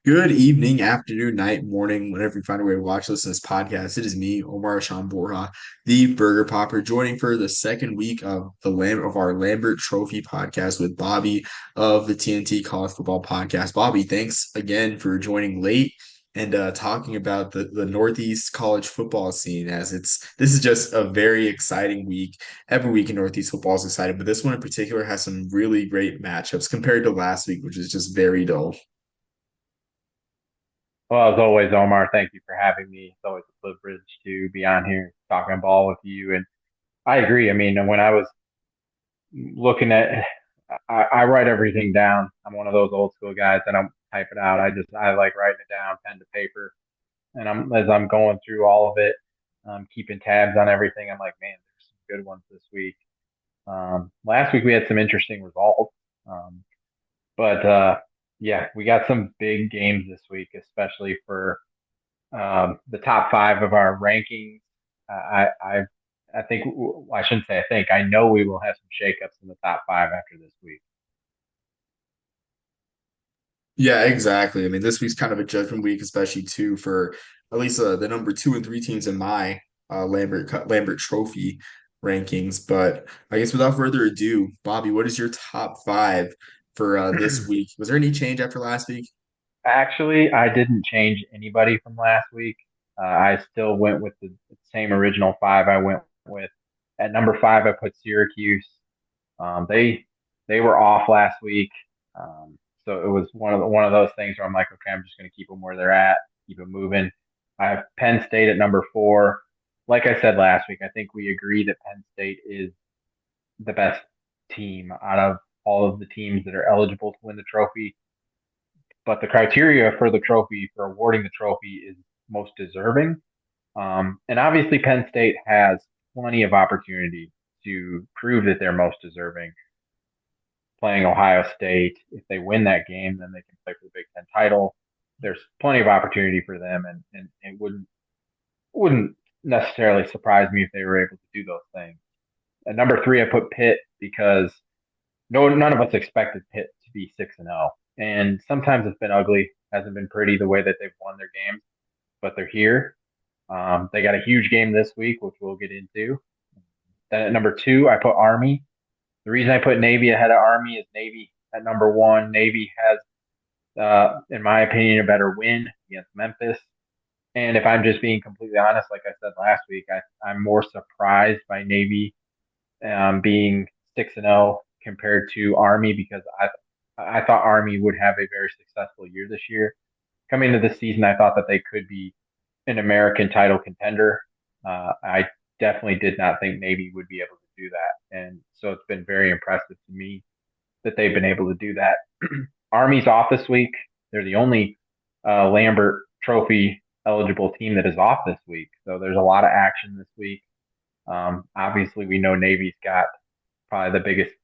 Good evening, afternoon, night, morning, whenever you find a way to watch, listen to this podcast. It is me, Omar Shan Borja, the Burger Popper, joining for the second week of our Lambert Trophy podcast with Bobby of the TNT College Football Podcast. Bobby, thanks again for joining late and talking about the Northeast college football scene. As this is just a very exciting week. Every week in Northeast football is exciting, but this one in particular has some really great matchups compared to last week, which is just very dull. Well, as always, Omar, thank you for having me. It's always a privilege to be on here talking ball with you. And I agree. I mean, when I was looking at, I write everything down. I'm one of those old school guys. I don't type it out. I like writing it down, pen to paper. And as I'm going through all of it, keeping tabs on everything. I'm like, man, there's some good ones this week. Last week we had some interesting results. Um, but yeah, we got some big games this week, especially for the top five of our rankings. I think I shouldn't say I think I know we will have some shakeups in the top five after this week. Yeah, exactly. I mean, this week's kind of a judgment week, especially too for at least the number two and three teams in my Lambert Trophy rankings. But I guess without further ado, Bobby, what is your top five for this week? Was there any change after last week? Actually, I didn't change anybody from last week. I still went with the same original five I went with. At number five, I put Syracuse. Um, they they were off last week, so it was one of those things where I'm like, okay, I'm just going to keep them where they're at, keep them moving. I have Penn State at number four. Like I said last week, I think we agree that Penn State is the best team out of all of the teams that are eligible to win the trophy. But the criteria for the trophy, for awarding the trophy, is most deserving. And obviously, Penn State has plenty of opportunity to prove that they're most deserving playing Ohio State. If they win that game, then they can play for the Big Ten title. There's plenty of opportunity for them, and it wouldn't necessarily surprise me if they were able to do those things. At number three, I put Pitt because none of us expected Pitt to be 6-0, and sometimes it's been ugly, hasn't been pretty the way that they've won their games, but they're here. They got a huge game this week, which we'll get into. Then at number two, I put Army. The reason I put Navy ahead of Army is Navy at number one. Navy has, in my opinion, a better win against Memphis. And if I'm just being completely honest, like I said last week, I'm more surprised by Navy being 6-0 compared to Army because I thought Army would have a very successful year this year. Coming into the season, I thought that they could be an American title contender. I definitely did not think Navy would be able to do that, and so it's been very impressive to me that they've been able to do that. Army's off this week. They're the only Lambert Trophy eligible team that is off this week, so there's a lot of action this week. Obviously, we know Navy's got probably the biggest.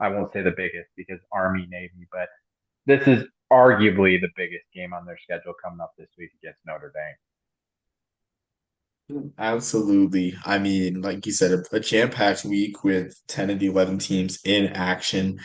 I won't say the biggest because Army Navy, but this is arguably the biggest game on their schedule coming up this week against Notre Dame. Absolutely. I mean, like you said, a jam-packed week with 10 of the 11 teams in action.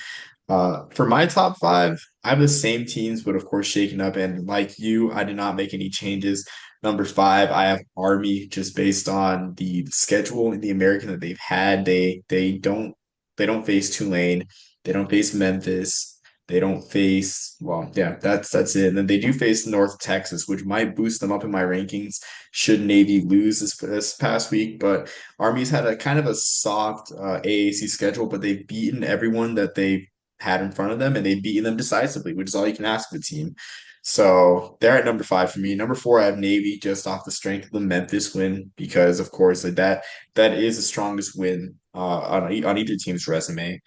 For my top five, I have the same teams, but of course shaken up. And like you, I did not make any changes. Number five, I have Army just based on the schedule in the American that they've had. They don't face Tulane, they don't face Memphis, they don't face well, yeah, that's it. And then they do face North Texas, which might boost them up in my rankings should Navy lose this past week. But Army's had a kind of a soft AAC schedule, but they've beaten everyone that they had in front of them, and they've beaten them decisively, which is all you can ask of a team. So they're at number five for me. Number four, I have Navy just off the strength of the Memphis win, because of course like that is the strongest win on either team's resume.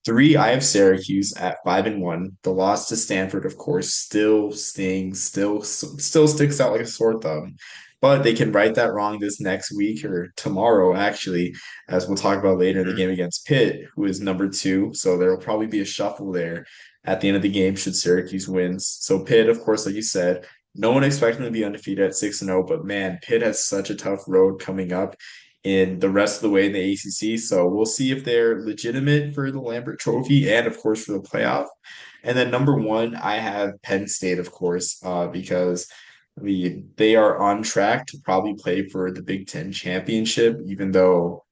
Three, I have Syracuse at 5-1. The loss to Stanford, of course, still stings, still sticks out like a sore thumb. But they can right that wrong this next week or tomorrow, actually, as we'll talk about later in the Mm-hmm. game against Pitt, who is number two. So there will probably be a shuffle there at the end of the game should Syracuse wins. So Pitt, of course, like you said, no one expecting them to be undefeated at 6-0, but man, Pitt has such a tough road coming up in the rest of the way in the ACC. So we'll see if they're legitimate for the Lambert Trophy and, of course, for the playoff. And then number one, I have Penn State, of course, because they are on track to probably play for the Big Ten championship, even though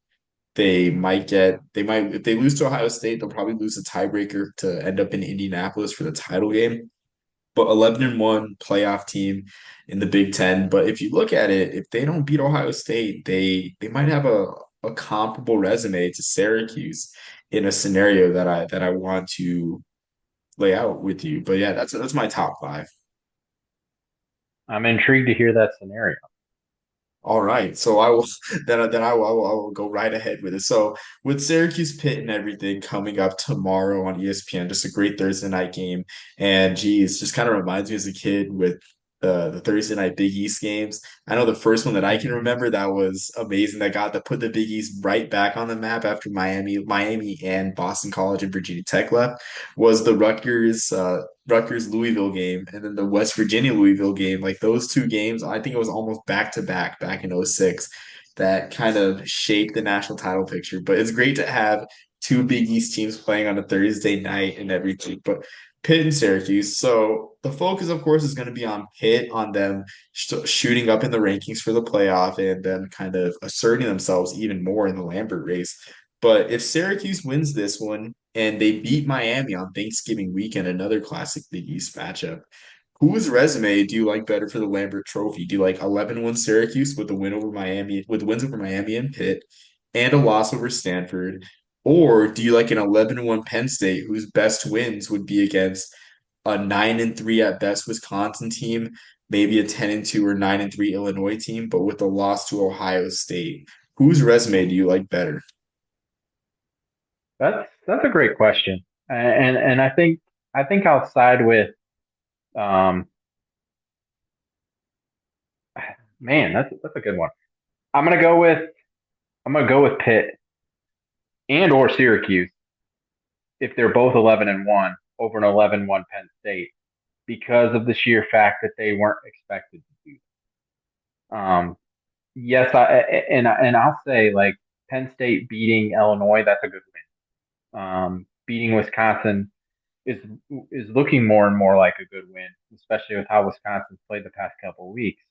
if they lose to Ohio State, they'll probably lose a tiebreaker to end up in Indianapolis for the title game. But 11-1 playoff team in the Big Ten. But if you look at it, if they don't beat Ohio State, they might have a comparable resume to Syracuse in a scenario that I want to lay out with you. But yeah, that's my top five. I'm intrigued to hear that scenario. All right, so I will then I will go right ahead with it. So with Syracuse Pitt and everything coming up tomorrow on ESPN, just a great Thursday night game. And geez, just kind of reminds me as a kid with the Thursday night Big East games. I know the first one that I can Hmm. remember that was amazing. That got to put the Big East right back on the map after Miami and Boston College and Virginia Tech left was the Rutgers Louisville game and then the West Virginia Louisville game. Like those two games, I think it was almost back to back in '06 that kind of shaped the national title picture. But it's great to have two Big East teams playing on a Thursday night and everything. But Pitt and Syracuse. So the focus, of course, is going to be on Pitt, on them shooting up in the rankings for the playoff and then kind of asserting themselves even more in the Lambert race. But if Syracuse wins this one and they beat Miami on Thanksgiving weekend, another classic Big East matchup, whose resume do you like better for the Lambert Trophy? Do you like 11-1 Syracuse with the win over Miami, with wins over Miami and Pitt, and a loss over Stanford? Or do you like an 11-1 Penn State whose best wins would be against a 9-3 at best Wisconsin team, maybe a 10-2 or 9-3 Illinois team, but with a loss to Ohio State? Whose resume do you like better? That's a great question, and I think I'll side with um, man, that's a good one. I'm gonna go with I'm gonna go with Pitt and or Syracuse if they're both 11-1 over an 11-1 Penn State because of the sheer fact that they weren't expected to do. Yes, and I'll say like Penn State beating Illinois, that's a good win. Beating Wisconsin is is looking more and more like a good win, especially with how Wisconsin's played the past couple of weeks.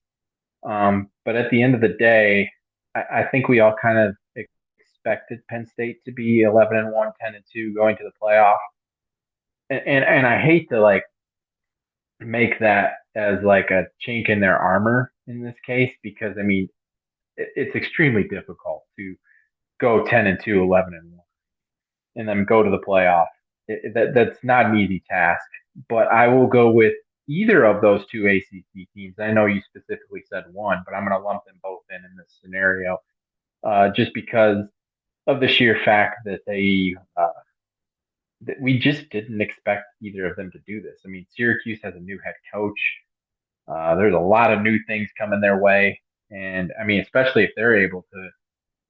But at the end of the day, I think we all kind of expected Penn State to be 11-1, 10-2, going to the playoff. And I hate to like make that as like a chink in their armor in this case because I mean it's extremely difficult to go 10-2, 11-1, and then go to the playoff. That's not an easy task. But I will go with either of those two ACC teams. I know you specifically said one, but I'm going to lump them both in this scenario, just because of the sheer fact that that we just didn't expect either of them to do this. I mean, Syracuse has a new head coach. There's a lot of new things coming their way, and I mean, especially if they're able to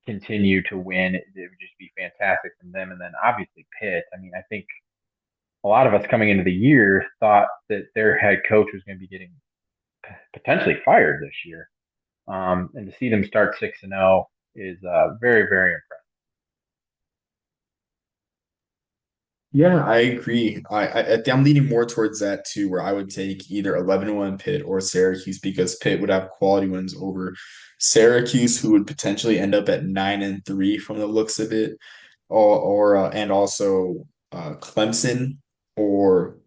continue to win, it would just be fantastic from them. And then obviously Pitt. I mean, I think a lot of us coming into the year thought that their head coach was going to be getting potentially fired this year. And to see them start 6-0 is very, very impressive. Yeah, I agree. I'm leaning more towards that too, where I would take either 11-1 Pitt or Syracuse because Pitt would have quality wins over Syracuse, who would potentially end up at 9-3 from the looks of it, or and also Clemson or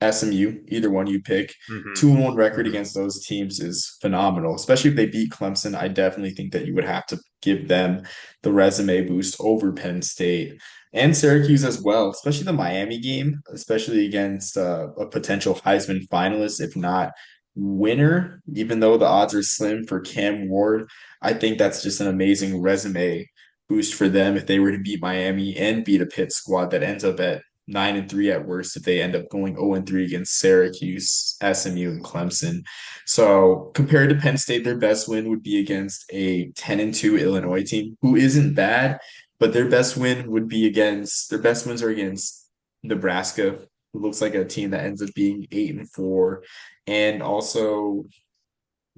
SMU, either one you pick. Mm-hmm. 2-1 record Mm-hmm. against those teams is phenomenal, especially if they beat Clemson. I definitely think that you would have to give them the resume boost over Penn State and Syracuse as well, especially the Miami game, especially against a potential Heisman finalist, if not winner, even though the odds are slim for Cam Ward. I think that's just an amazing resume boost for them if they were to beat Miami and beat a Pitt squad that ends up at 9-3 at worst if they end up going 0-3 against Syracuse, SMU, and Clemson. So compared to Penn State, their best win would be against a 10-2 Illinois team who isn't bad, but their best wins are against Nebraska, who looks like a team that ends up being 8-4, and also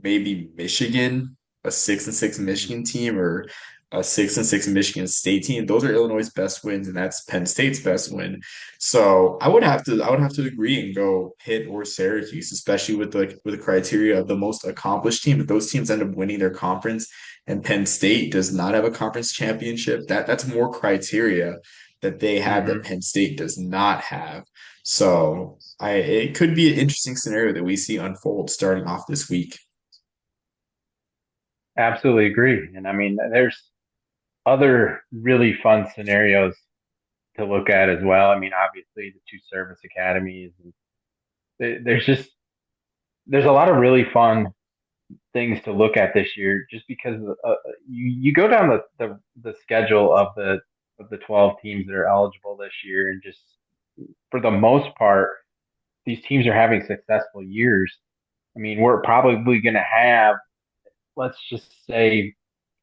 maybe Michigan, a 6-6 Michigan team, or a 6-6 Michigan State team. Those are Illinois' best wins, and that's Penn State's best win. So I would have to agree and go Pitt or Syracuse, especially with the criteria of the most accomplished team. If those teams end up winning their conference and Penn State does not have a conference championship, that's more criteria that they have that Hmm. Penn State does not have. So it could be an interesting scenario that we see unfold starting off this week. Absolutely agree. And I mean, there's other really fun scenarios to look at as well. I mean, obviously the two service academies, and there's just there's a lot of really fun things to look at this year, just because you go down the schedule of the 12 teams that are eligible this year, and just for the most part, these teams are having successful years. I mean, we're probably going to have, let's just say,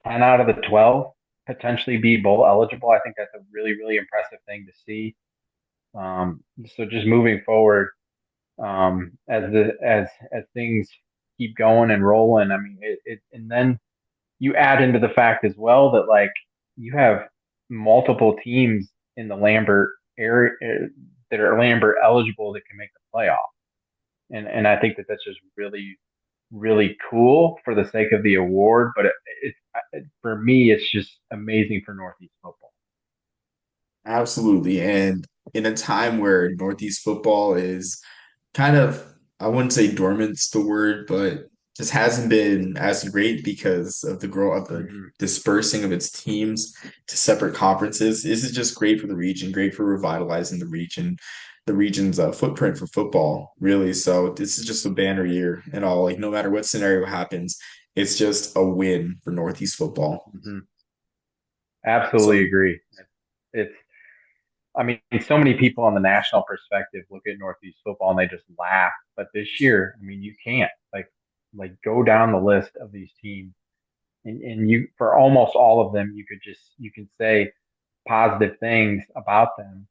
10 out of the 12 potentially be bowl eligible. I think that's a really, really impressive thing to see. So just moving forward, as things keep going and rolling, I mean, and then you add into the fact as well that like you have multiple teams in the Lambert area that are Lambert eligible that can make the playoff, and I think that that's just really really cool for the sake of the award. But for me, it's just amazing for Northeast football. Absolutely. And in a time where Northeast football is kind of, I wouldn't say dormant's the word, but just hasn't been as great because of the growth of the Hmm. dispersing of its teams to separate conferences. This is just great for the region, great for revitalizing the region's footprint for football, really. So this is just a banner year and all. Like no matter what scenario happens, it's just a win for Northeast football. Hmm. Absolutely So agree. It's I mean, so many people on the national perspective look at Northeast football and they just laugh. But this year, I mean, you can't like go down the list of these teams, and you for almost all of them, you can say positive things about them.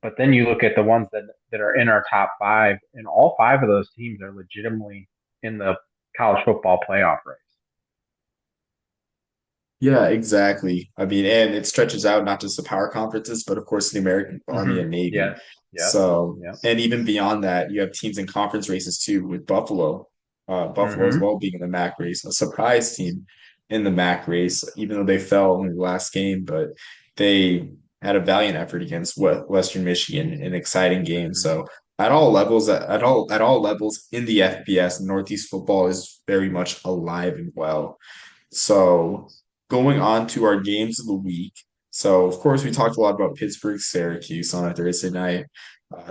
But then you look at the ones that are in our top five, and all five of those teams are legitimately in the college football playoff race. yeah, exactly. I mean, and it stretches out not just the power conferences, but of course the American Army Hmm. and Navy. Yes. Yep. So, Yep. and even beyond that, you have teams in conference races too, with Buffalo, Buffalo as Hmm. well being in the MAC race, a surprise team in the MAC race, even though they fell in the last game, but they had a valiant effort against Western Michigan, an exciting game. Hmm. So, at all levels in the FBS, Northeast football is very much alive and well. So going on to our games of the week. So of course we talked a lot about Pittsburgh, Syracuse on a Thursday night.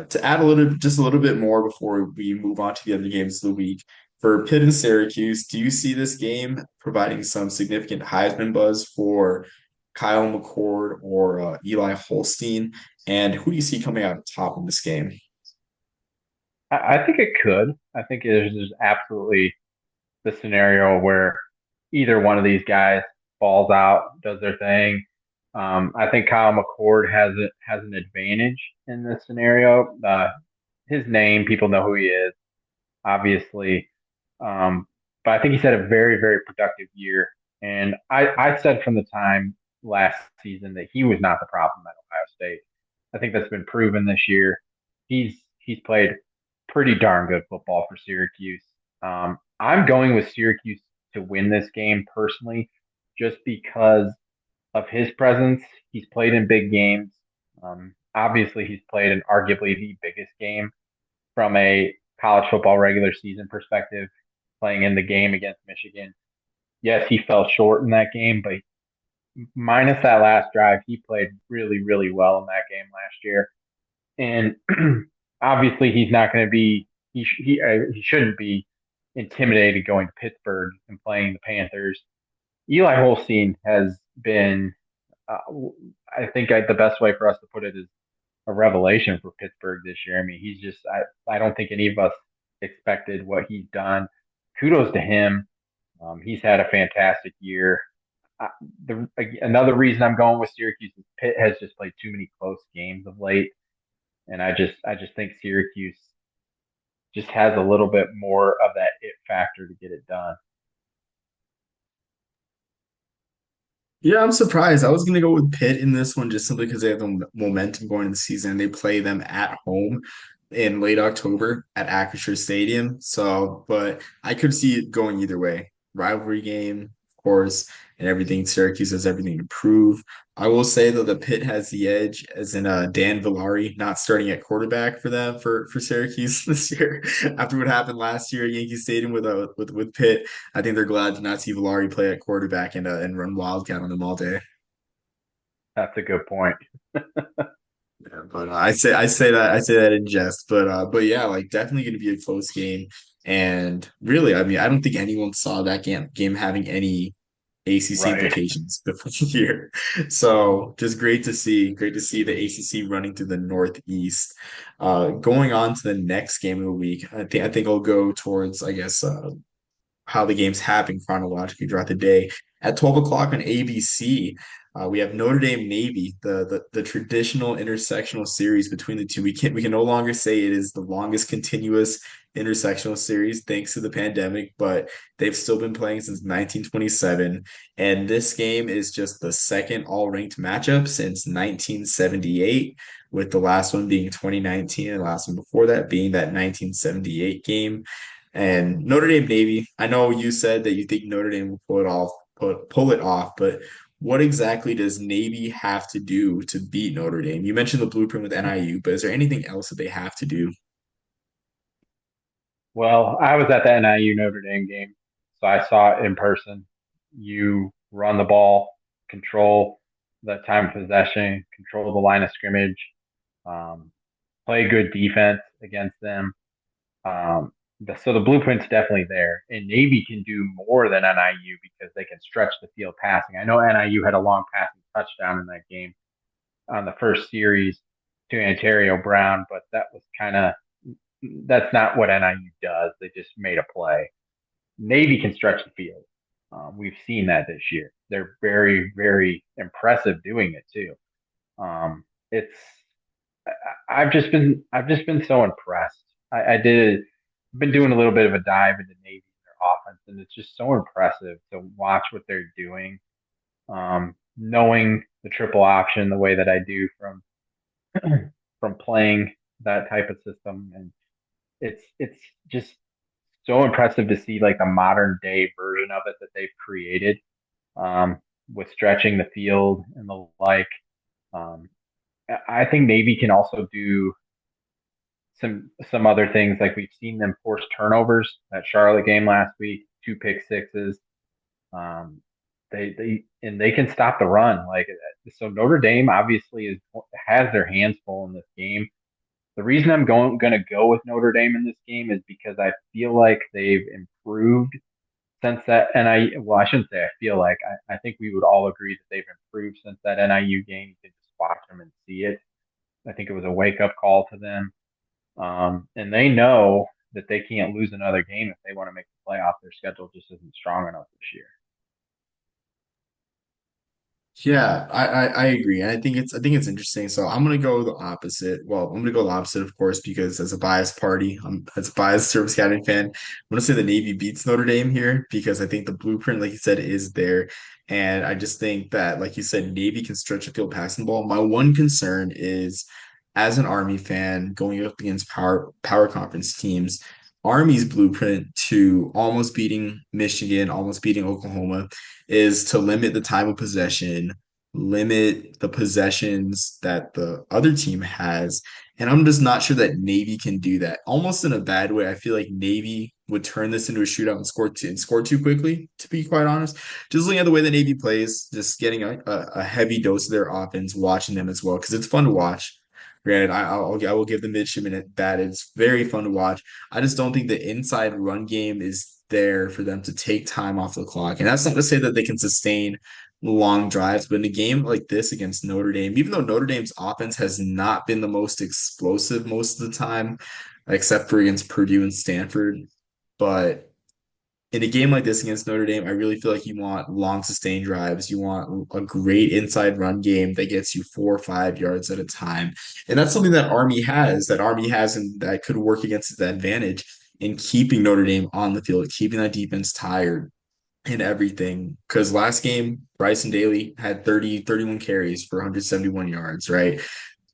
To add just a little bit more before we move on to the other games of the week, for Pitt and Syracuse, do you see this game providing some significant Heisman buzz for Kyle McCord or Eli Holstein? And who do you see coming out on top in this game? I think it could. I think there's absolutely the scenario where either one of these guys falls out, does their thing. I think Kyle McCord has an advantage in this scenario. His name, people know who he is, obviously. Um, but I think he's had a very, very productive year. And I said from the time last season that he was not the problem at Ohio State. I think that's been proven this year. He's played pretty darn good football for Syracuse. I'm going with Syracuse to win this game personally, just because of his presence. He's played in big games. Obviously, he's played in arguably the biggest game from a college football regular season perspective, playing in the game against Michigan. Yes, he fell short in that game, but minus that last drive, he played really, really well in that game last year. And obviously, he's not going to be he shouldn't be intimidated going to Pittsburgh and playing the Panthers. Eli Holstein has been, uh, the best way for us to put it is a revelation for Pittsburgh this year. I mean, I don't think any of us expected what he's done. Kudos to him. He's had a fantastic year. Uh, Another reason I'm going with Syracuse is Pitt has just played too many close games of late, and I just think Syracuse just has a little bit more of that it factor to get it done. Yeah, I'm surprised. I was gonna go with Pitt in this one just simply because they have the momentum going into the season. They play them at home in late October at Acrisure Stadium. So, but I could see it going either way. Rivalry game, of course, and everything. Syracuse has everything to prove. I will say though, the Pitt has the edge, as in Dan Villari not starting at quarterback for them for Syracuse this year after what happened last year at Yankee Stadium with Pitt. I think they're glad to not see Villari play at quarterback and run Wildcat on them all day. That's a good point. Yeah, but I say that in jest, but yeah, like definitely going to be a close game. And really, I mean, I don't think anyone saw that game having any ACC Right. implications before the year. So just great to see the ACC running through the Northeast. Going on to the next game of the week, I think I'll go towards I guess how the games happen chronologically throughout the day. At 12 o'clock on ABC, we have Notre Dame Navy, the traditional intersectional series between the two. We can no longer say it is the longest continuous intersectional series thanks to the pandemic, but they've still been playing since 1927. And this game is just the second all-ranked matchup since 1978, with the last one being 2019 and the last one before that being that 1978 game. And Notre Dame Navy, I know you said that you think Notre Dame will pull it off, but what exactly does Navy have to do to beat Notre Dame? You mentioned the blueprint with NIU, but is there anything else that they have to do? Well, I was at the NIU Notre Dame game, so I saw it in person. You run the ball, control the time of possession, control the line of scrimmage, um, play good defense against them. So the blueprint's definitely there, and Navy can do more than NIU because they can stretch the field passing. I know NIU had a long passing touchdown in that game on the first series to Ontario Brown, but that's not what NIU does. They just made a play. Navy can stretch the field. We've seen that this year. They're very, very impressive doing it too. It's I've just been so impressed. Been doing a little bit of a dive into Navy and their offense, and it's just so impressive to watch what they're doing. Knowing the triple option the way that I do from playing that type of system, and it's just so impressive to see like the modern day version of it that they've created, um, with stretching the field and the like. Um, I think Navy can also do some other things. Like we've seen them force turnovers. That Charlotte game last week, two pick sixes. Um, they can stop the run. Like so, Notre Dame obviously has their hands full in this game. The reason I'm going to go with Notre Dame in this game is because I feel like they've improved since that. And I shouldn't say I feel like I think we would all agree that they've improved since that NIU game. You can just watch them and see it. I think it was a wake up call to them. And they know that they can't lose another game if they want to make the playoff. Their schedule just isn't strong enough this year. Yeah, I agree. And I think it's interesting. So I'm gonna go the opposite. Well, I'm gonna go the opposite, of course, because as a biased party, as a biased Service Academy fan, I'm gonna say the Navy beats Notre Dame here because I think the blueprint, like you said, is there. And I just think that, like you said, Navy can stretch the field passing the ball. My one concern is as an Army fan going up against power conference teams, Army's blueprint to almost beating Michigan, almost beating Oklahoma is to limit the time of possession, limit the possessions that the other team has. And I'm just not sure that Navy can do that. Almost in a bad way. I feel like Navy would turn this into a shootout and score too quickly, to be quite honest. Just looking at the way the Navy plays, just getting a heavy dose of their offense, watching them as well, because it's fun to watch. Granted, I will give the midshipmen that it's very fun to watch. I just don't think the inside run game is there for them to take time off the clock. And that's not to say that they can sustain long drives, but in a game like this against Notre Dame, even though Notre Dame's offense has not been the most explosive most of the time, except for against Purdue and Stanford, but in a game like this against Notre Dame, I really feel like you want long sustained drives. You want a great inside run game that gets you 4 or 5 yards at a time. And that's something that Army has and that could work against its advantage in keeping Notre Dame on the field, keeping that defense tired. in everything. Because last game, Bryson Daly had 31 carries for 171 yards, right?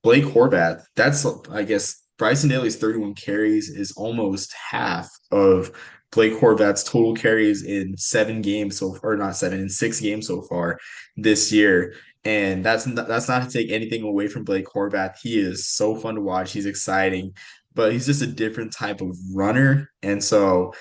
Blake Horvath, that's, I guess, Bryson Daly's 31 carries is almost half of Blake Horvath's total carries in 7 games or not seven, in 6 games so far this year. And that's not to take anything away from Blake Horvath. He is so fun to watch. He's exciting, but he's just a different type of runner. And so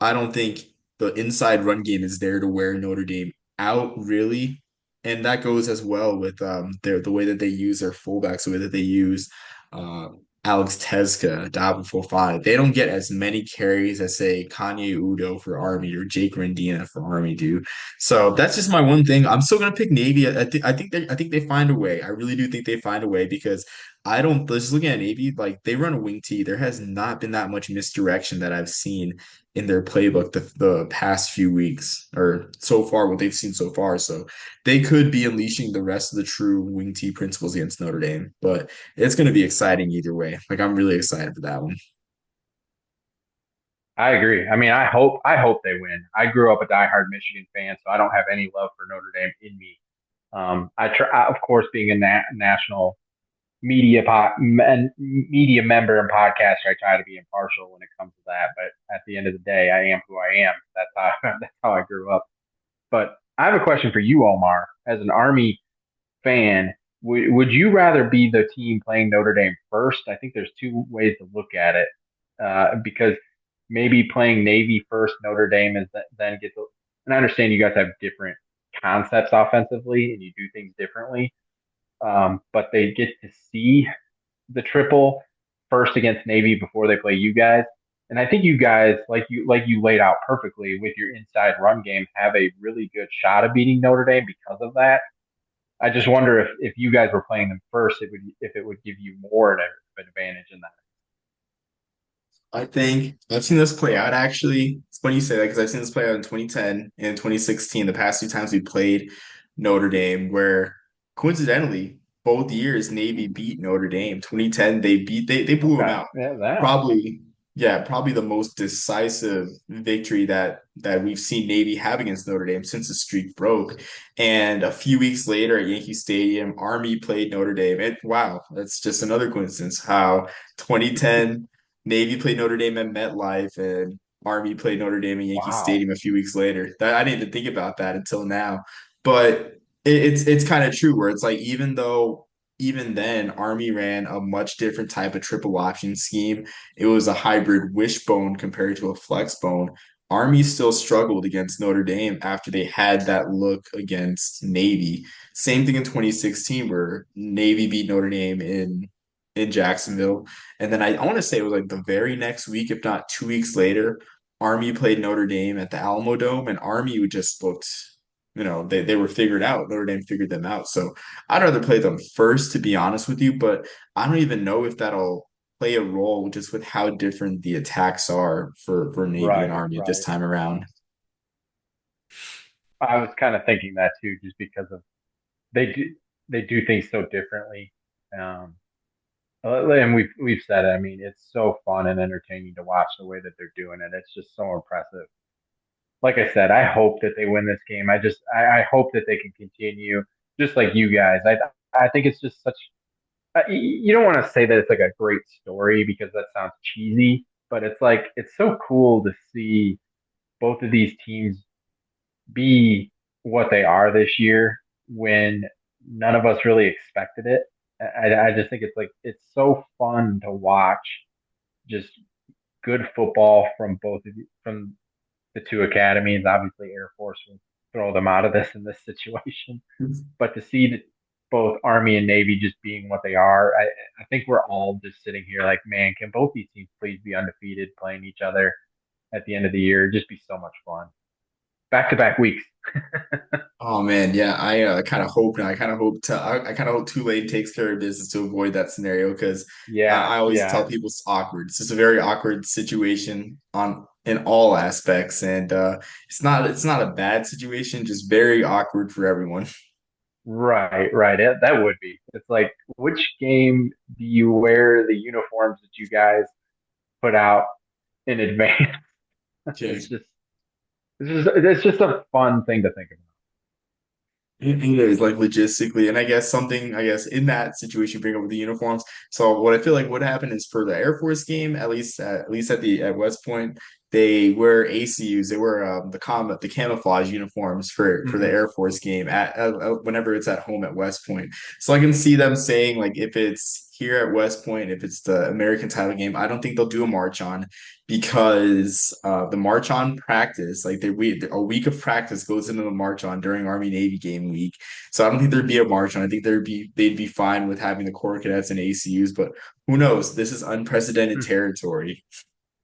I don't think the inside run game is there to wear Notre Dame out really. And that goes as well with the way that they use their fullbacks, the way that they use uh, Alex Tezca, Dabo 5. They don't get as many carries as say Kanye Udo for Army or Jake Rendina for Army do. So that's just my one thing. I'm still gonna pick Navy. I think they find a way. I really do think they find a way because I don't just looking at Navy, like they run a wing T. There has not been that much misdirection that I've seen in their playbook the past few weeks or so far what they've seen so far. So they could be unleashing the rest of the true wing T principles against Notre Dame, but it's going to be exciting either way. Like I'm really excited for that one. I agree. I mean, I hope they win. I grew up a diehard Michigan fan, so I don't have any love for Notre Dame in me. I try, of course, being a national and media member and podcaster, I try to be impartial when it comes to that. But at the end of the day, I am who I am. That's how that's how I grew up. But I have a question for you, Omar. As an Army fan, would you rather be the team playing Notre Dame first? I think there's two ways to look at it. Because maybe playing Navy first, Notre Dame is then get the. And I understand you guys have different concepts offensively and you do things differently, but they get to see the triple first against Navy before they play you guys. And I think you guys, like you laid out perfectly with your inside run game, have a really good shot of beating Notre Dame because of that. I just wonder if you guys were playing them first, it would give you more of an advantage in that. I think I've seen this play out actually. It's funny you say that because I've seen this play out in 2010 and 2016, the past 2 times we played Notre Dame, where coincidentally, both years Navy beat Notre Dame. 2010, they blew them Okay, out. yeah, that Probably, yeah, probably the most decisive victory that we've seen Navy have against Notre Dame since the streak broke. And a few weeks later at Yankee Stadium, Army played Notre Dame. And wow, that's just another coincidence how 2010 Navy played Notre Dame at MetLife, and Army played Notre Dame at Yankee wow, Stadium a few weeks later. I didn't even think about that until now, but it's kind of true where it's like even then Army ran a much different type of triple option scheme. It was a hybrid wishbone compared to a flex bone. Army still struggled against Notre Dame after they had that look against Navy. Same thing in 2016 where Navy beat Notre Dame in Jacksonville. And then I want to say it was like the very next week, if not 2 weeks later, Army played Notre Dame at the Alamo Dome, and Army would just looked, they were figured out. Notre Dame figured them out. So I'd rather play them first, to be honest with you, but I don't even know if that'll play a role just with how different the attacks are for Navy and right, Army this right. time around. I was kind of thinking that too, just because of they do they do things so differently. Um, and we've said it. I mean, it's so fun and entertaining to watch the way that they're doing it. It's just so impressive. Like I said, I hope that they win this game. I hope that they can continue just like you guys. I think it's just such. You don't want to say that it's like a great story because that sounds cheesy, but it's like it's so cool to see both of these teams be what they are this year when none of us really expected it. I just think it's like it's so fun to watch just good football from both of you, from the two academies. Obviously, Air Force will throw them out of this in this situation, but to see that both Army and Navy just being what they are, I think we're all just sitting here like, man, can both these teams please be undefeated playing each other at the end of the year? It'd just be so much fun. Back to back weeks. Oh man, yeah, I kind of hope now. I kind of hope Tulane takes care of business to avoid that scenario because Yeah, I always tell yeah. people it's awkward. It's just a very awkward situation on in all aspects, and it's not a bad situation, just very awkward for everyone. Right, right. That would be. It's like, which game do you wear the uniforms that you guys put out in advance? Okay. It's just It's just a fun thing to think It is like logistically, and I guess something, I guess in that situation, bring up with the uniforms. So what I feel like would happen is for the Air Force game, at least at West Point, they wear ACUs, they wear the camouflage uniforms for the about. Air Force game whenever it's at home at West Point. So I can see them saying like if it's here at West Point, if it's the American title game, I don't think they'll do a march on because the march on practice, like a week of practice goes into the march on during Army Navy game week. So I don't think there'd be a march on. I think they'd be fine with having the Corps Cadets and ACUs, but who knows? This is unprecedented Hmm. territory.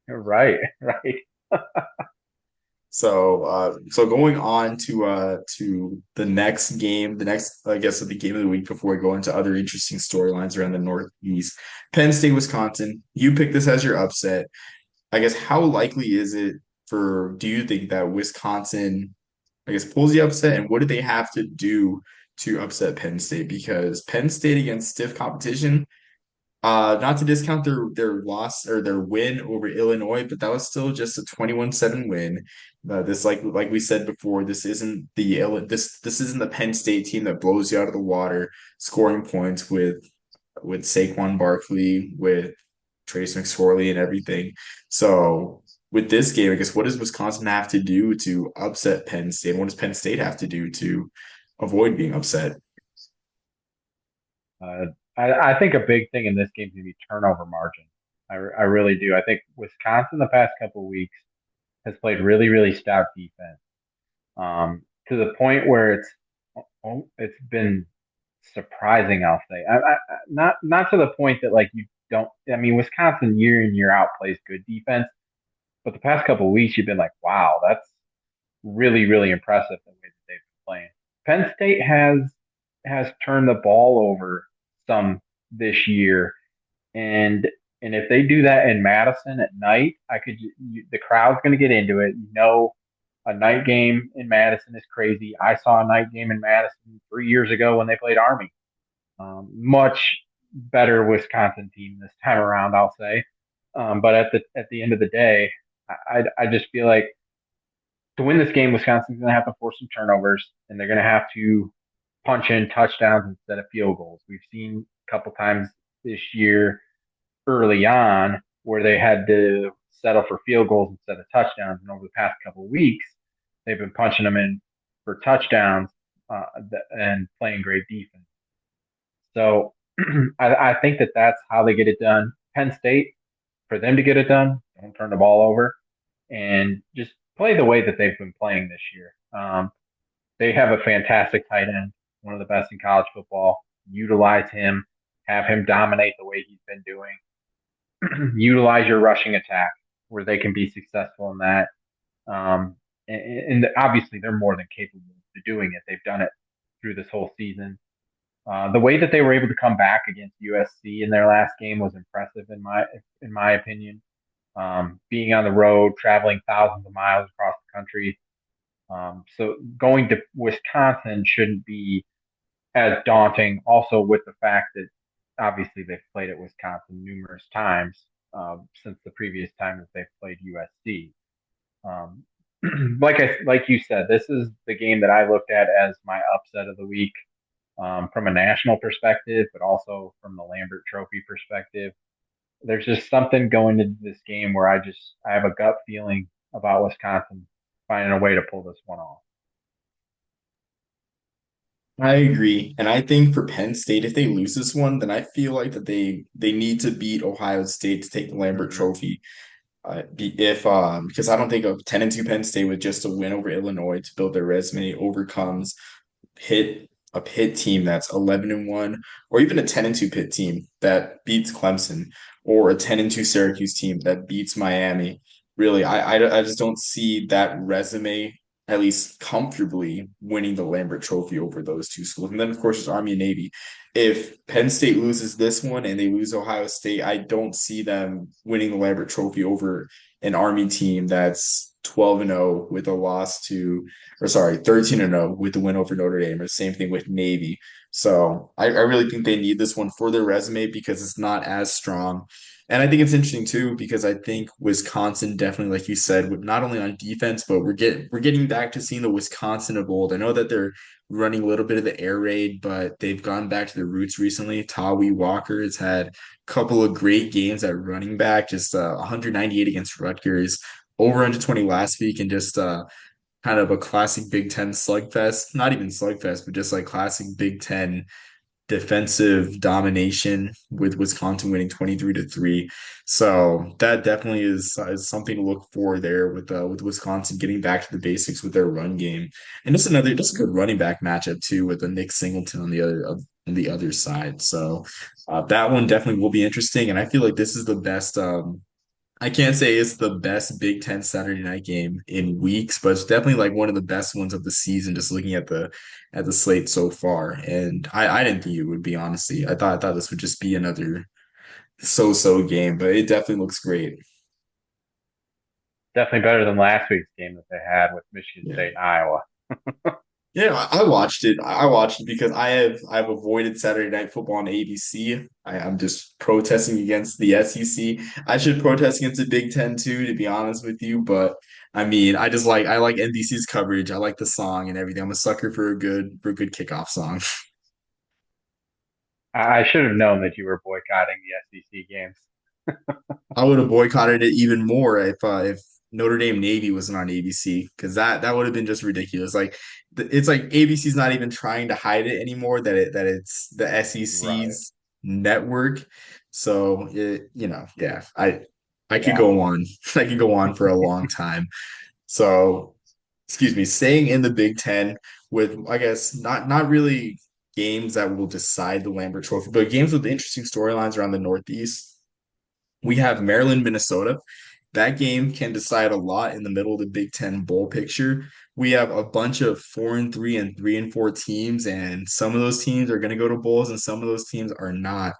Right, right. So going on to the next game, the next I guess the game of the week before we go into other interesting storylines around the Northeast. Penn State, Wisconsin. You picked this as your upset. I guess how likely is it do you think that Wisconsin, I guess, pulls the upset, and what do they have to do to upset Penn State? Because Penn State against stiff competition, not to discount their loss or their win over Illinois, but that was still just a 21-7 win. This like we said before, this isn't the Penn State team that blows you out of the water scoring points with Saquon Barkley, with Trace McSorley and everything. So with this game, I guess what does Wisconsin have to do to upset Penn State? What does Penn State have to do to avoid being upset? Uh, I think a big thing in this game is going to be turnover margin. I really do. I think Wisconsin the past couple of weeks has played really, really stout defense, to the point where it's been surprising. I'll say, not to the point that like you don't. I mean, Wisconsin year in year out plays good defense, but the past couple of weeks you've been like, wow, that's really, really impressive the way that they've been playing. Penn State has turned the ball over some this year, and and if they do that in Madison at night, the crowd's going to get into it. You know, a night game in Madison is crazy. I saw a night game in Madison 3 years ago when they played Army. Much better Wisconsin team this time around, I'll say. But at the end of the day, I just feel like to win this game, Wisconsin's going to have to force some turnovers, and they're going to have to punch in touchdowns instead of field goals. We've seen a couple times this year early on where they had to settle for field goals instead of touchdowns, and over the past couple of weeks, they've been punching them in for touchdowns uh, and playing great defense. So I think that that's how they get it done. Penn State, for them to get it done, don't turn the ball over and just play the way that they've been playing this year. They have a fantastic tight end, one of the best in college football. Utilize him, have him dominate the way he's been doing. Utilize your rushing attack where they can be successful in that. And obviously, they're more than capable of doing it. They've done it through this whole season. The way that they were able to come back against USC in their last game was impressive in my opinion. Being on the road, traveling thousands of miles across the country, so going to Wisconsin shouldn't be as daunting. Also, with the fact that obviously they've played at Wisconsin numerous times since the previous time that they've played USC. Um, like you said, this is the game that I looked at as my upset of the week, from a national perspective, but also from the Lambert Trophy perspective. There's just something going into this game where I have a gut feeling about Wisconsin finding a way to pull this one off. I agree. And I think for Penn State, if they lose this one, then I feel like that they need to beat Ohio State to take the Lambert Mm-hmm. Trophy. If Because I don't think a 10-2 Penn State with just a win over Illinois to build their resume overcomes Pitt a Pitt team that's 11-1, or even a 10-2 Pitt team that beats Clemson, or a 10-2 Syracuse team that beats Miami. Really, I just don't see that resume at least comfortably winning the Lambert Trophy over those two schools. And then of course there's Army and Navy. If Penn State loses this one and they lose Ohio State, I don't see them winning the Lambert Trophy over an Army team that's 12-0 with a loss to, or sorry, 13-0 with the win over Notre Dame, or same thing with Navy. So I really think they need this one for their resume because it's not as strong. And I think it's interesting too because I think Wisconsin definitely, like you said, not only on defense, but we're getting back to seeing the Wisconsin of old. I know that they're running a little bit of the air raid, but they've gone back to their roots recently. Tawi Walker has had a couple of great games at running back, just 198 against Rutgers, over 120 last week, and just kind of a classic Big Ten slugfest. Not even slugfest, but just like classic Big Ten defensive domination with Wisconsin winning 23-3. So that definitely is something to look for there with Wisconsin getting back to the basics with their run game. And just a good running back matchup too with the Nick Singleton on the other side. So that one definitely will be interesting. And I feel like this is the best I can't say it's the best Big Ten Saturday night game in weeks, but it's definitely like one of the best ones of the season, just looking at the slate so far. And I didn't think it would be, honestly. I thought this would just be another so-so game, but it definitely looks great. Definitely better than last week's game that they had with Michigan Yeah. State and Iowa. Yeah, I watched it. I watched it because I've avoided Saturday night football on ABC. I'm just protesting against the SEC. I should protest against the Big Ten too, to be honest with you. But I mean, I like NBC's coverage. I like the song and everything. I'm a sucker for a good kickoff song. I should have known that you were boycotting the SEC games. I would have boycotted it even more if Notre Dame Navy wasn't on ABC because that would have been just ridiculous. Like it's like ABC's not even trying to hide it anymore that it's the Right. SEC's network. So yeah, I could Yeah. go on. I could go on for a long time. So excuse me, staying in the Big Ten with I guess not really games that will decide the Lambert Trophy, but games with interesting storylines around the Northeast. We have Maryland, Minnesota. That game can decide a lot in the middle of the Big Ten bowl picture. We have a bunch of 4-3 and 3-4 teams, and some of those teams are going to go to bowls, and some of those teams are not.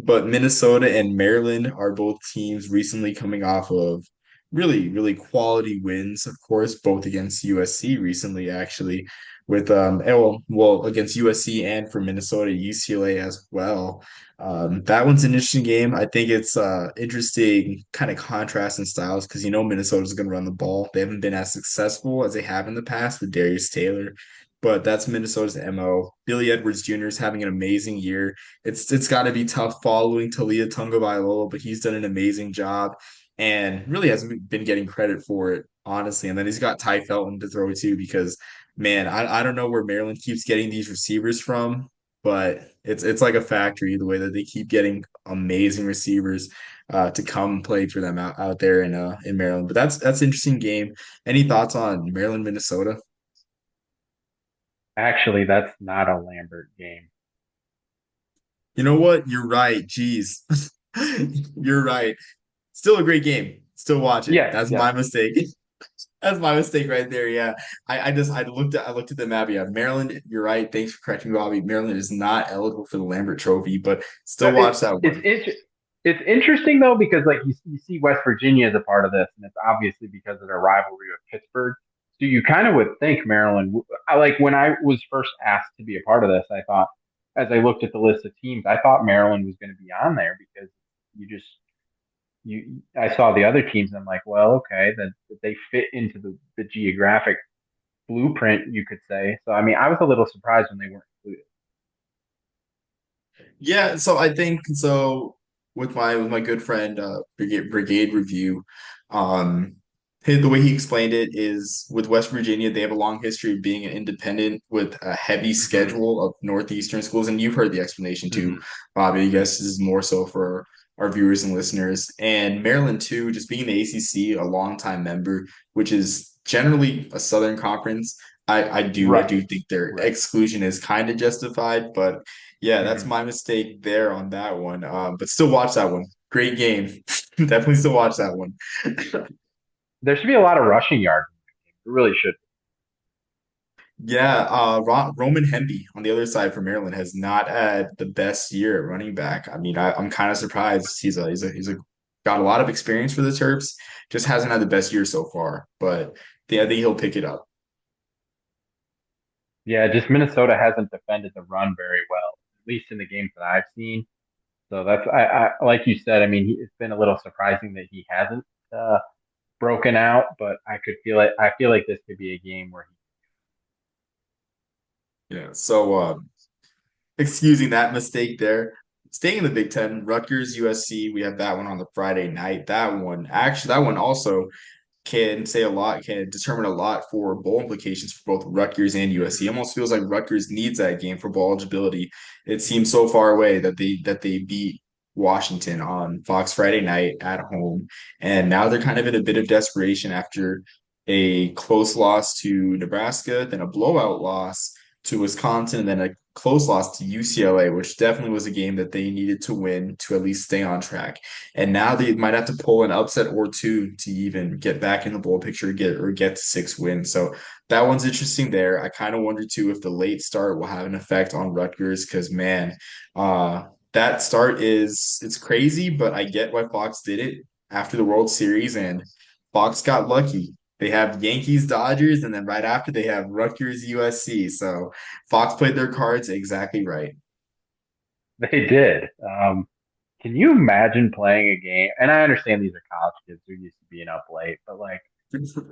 But Minnesota and Maryland are both teams recently coming off of really quality wins, of course, both against USC recently, actually, with against USC and for Minnesota, UCLA as well. That one's an interesting game. I think it's interesting kind of contrast in styles because Minnesota's going to run the ball. They haven't been as successful as they have in the past with Darius Taylor, but that's Minnesota's MO. Billy Edwards Jr. is having an amazing year. It's got to be tough following Talia Tagovailoa, but he's done an amazing job and really hasn't been getting credit for it, honestly. And then he's got Ty Felton to throw to because man, I don't know where Maryland keeps getting these receivers from, but it's like a factory the way that they keep getting amazing receivers to come play for them out there in Maryland. But that's an interesting game. Any thoughts on Maryland, Minnesota? Actually, that's not a Lambert game. You know what? You're right. Jeez. You're right. Still a great game. Still watch it. Yes, That's yes. my mistake. That's my mistake right there. Yeah. I looked at the map. Yeah. Maryland, you're right. Thanks for correcting me, Bobby. Maryland is not eligible for the Lambert Trophy, but No, still watch that it's one. it's interesting though because like you see West Virginia as a part of this, and it's obviously because of their rivalry with Pittsburgh. So you kind of would think Maryland. I like when I was first asked to be a part of this, I thought as I looked at the list of teams, I thought Maryland was going to be on there because you just you I saw the other teams and I'm like, well, okay, that they fit into the geographic blueprint, you could say. So I mean, I was a little surprised when they weren't included. Yeah, so I think so with my good friend Brigade Review, um the way he explained it is with West Virginia, they have a long history of being an independent with a heavy Hmm. schedule of Northeastern schools, and you've heard the explanation too, Hmm. Bobby. I guess this is more so for our viewers and listeners. And Maryland too, just being the ACC, a longtime member, which is generally a Southern Conference. I Right, do think their right. exclusion is kind of justified, but yeah, that's Hmm. my mistake there on that one. But still watch that one. Great game. Definitely still watch that one. There should be a lot of rushing yards. It really should. Yeah, Roman Hemby on the other side for Maryland has not had the best year at running back. I mean, I'm kind of surprised. He's a got a lot of experience for the Terps. Just hasn't had the best year so far, but yeah, I think he'll pick it up. Yeah, just Minnesota hasn't defended the run very well, at least in the games that I've seen. So that's I like you said. I mean, it's been a little surprising that he hasn't uh, broken out, but I could feel it. I feel like this could be a game where Yeah. So, excusing that mistake there. Staying in the Big Ten, Rutgers, USC, we have that one on the Friday night. That one also can say a lot, can determine a lot for bowl implications for both Rutgers and USC. Almost feels like Rutgers needs that game for bowl eligibility. It seems so far away that they beat Washington on Fox Friday night at home, and now they're kind of in a bit of desperation after a close loss to Nebraska, then a blowout loss to Wisconsin, and then a close loss to UCLA, which definitely was a game that they needed to win to at least stay on track. And now they might have to pull an upset or two to even get back in the bowl picture, get to 6 wins. So that one's interesting there. I kind of wonder too if the late start will have an effect on Rutgers because man, that start is it's crazy, but I get why Fox did it after the World Series and Fox got lucky. They have Yankees, Dodgers, and then right after they have Rutgers, USC. So Fox played their cards exactly right. they did. Can you imagine playing a game? And I understand these are college kids who used to being up late, but like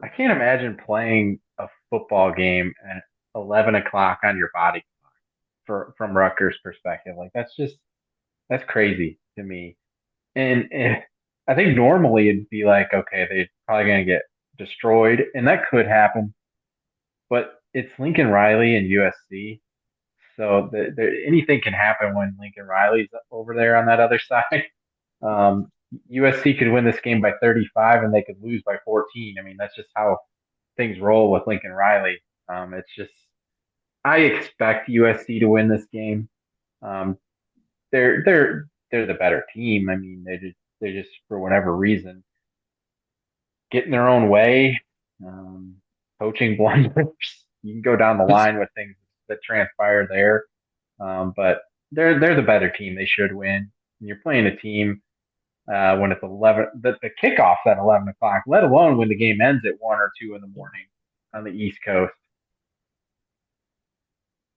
I can't imagine playing a football game at 11 o'clock on your body for from Rutgers' perspective. Like that's crazy to me. And I think normally it'd be like, okay, they're probably gonna get destroyed, and that could happen. But it's Lincoln Riley and USC, so anything can happen when Lincoln Riley's over there on that other side. USC could win this game by 35, and they could lose by 14. I mean, that's just how things roll with Lincoln Riley. It's just I expect USC to win this game. Um, they're the better team. I mean, they just for whatever reason get in their own way. Um, Coaching blunders. You can go down the line with things that transpire there, but they're the better team. They should win. And you're playing a team when it's 11. The kickoff's at 11 o'clock. Let alone when the game ends at 1 or 2 in the morning on the East Coast.